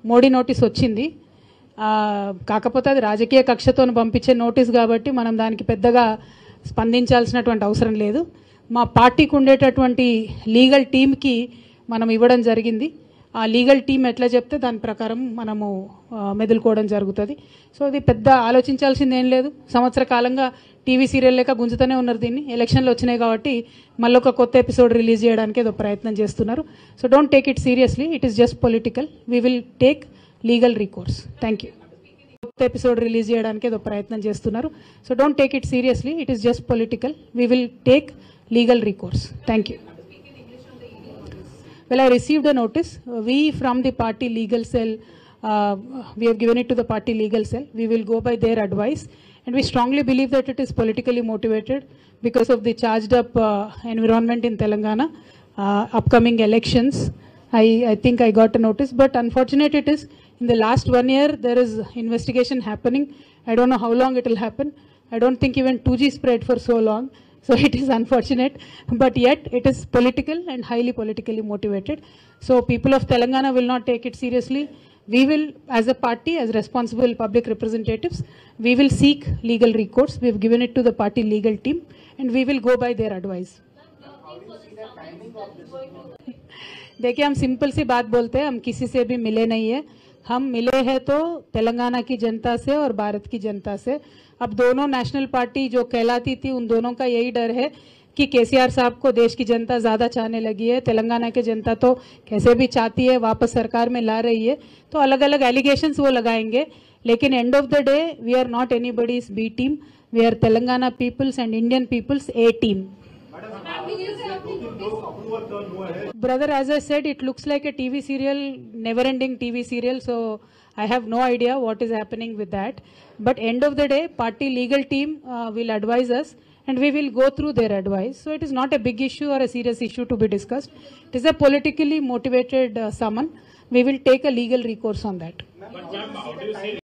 Modi notice వచ్చింది. కాకపోతే అది రాజకీయ కక్షతో పంపించే నోటీస్ కాబట్టి మనం దానికి పెద్దగా స్పందించాల్సినటువంటి అవసరం లేదు. మా పార్టీకి ఉండేటటువంటి లీగల్ టీమ్కి మనం ఇవ్వడం జరిగింది. ఆ లీగల్ టీం ఎట్లా చెప్తే దాని ప్రకారం మనము మెదులుకోవడం జరుగుతుంది. సో ఇది పెద్ద ఆలోచించాల్సింది ఏం లేదు. సంవత్సర కాలంగా టీవీ సీరియల్ లేక గుంజుతూనే ఉన్నారు దీన్ని. ఎలక్షన్లు వచ్చినాయి కాబట్టి మళ్ళీ ఒక కొత్త ఎపిసోడ్ రిలీజ్ చేయడానికి ఏదో ప్రయత్నం చేస్తున్నారు. So don't take it seriously, it is just political. We will take legal recourse. Thank you. కొత్త ఎపిసోడ్ రిలీజ్ చేయడానికి ఏదో ప్రయత్నం చేస్తున్నారు. So don't take it seriously, it is just political. We will take legal recourse. Thank you. Well, I received a notice. We from the party legal cell, we have given it to the party legal cell. We will go by their advice, and we strongly believe that it is politically motivated because of the charged up environment in Telangana, upcoming elections. I think I got a notice, but unfortunate it is in the last 1 year there is investigation happening. I don't know how long it will happen. I don't think even 2G spread for so long. So it is unfortunate, but yet it is political and highly politically motivated. So people of Telangana will not take it seriously. We will, as a party, as responsible public representatives, we will seek legal recourse. We have given it to the party legal team, and we will go by their advice. देखिए, हम simple सी बात बोलते हैं, हम किसी से भी मिले नहीं है. हम मिले हैं तो तेलंगाना की जनता से और भारत की जनता से. अब दोनों नेशनल पार्टी जो कहलाती थी उन दोनों का यही डर है कि केसीआर साहब को देश की जनता ज़्यादा चाहने लगी है. तेलंगाना की जनता तो कैसे भी चाहती है, वापस सरकार में ला रही है. तो अलग अलग एलिगेशंस वो लगाएंगे, लेकिन end of the day we are not anybody's B team. We are Telangana peoples and Indian peoples A team. Brother, as I said, it looks like a TV serial, never-ending TV serial. So I have no idea what is happening with that. But end of the day, party legal team will advise us, and we will go through their advice. So it is not a big issue or a serious issue to be discussed. It is a politically motivated summon. We will take a legal recourse on that.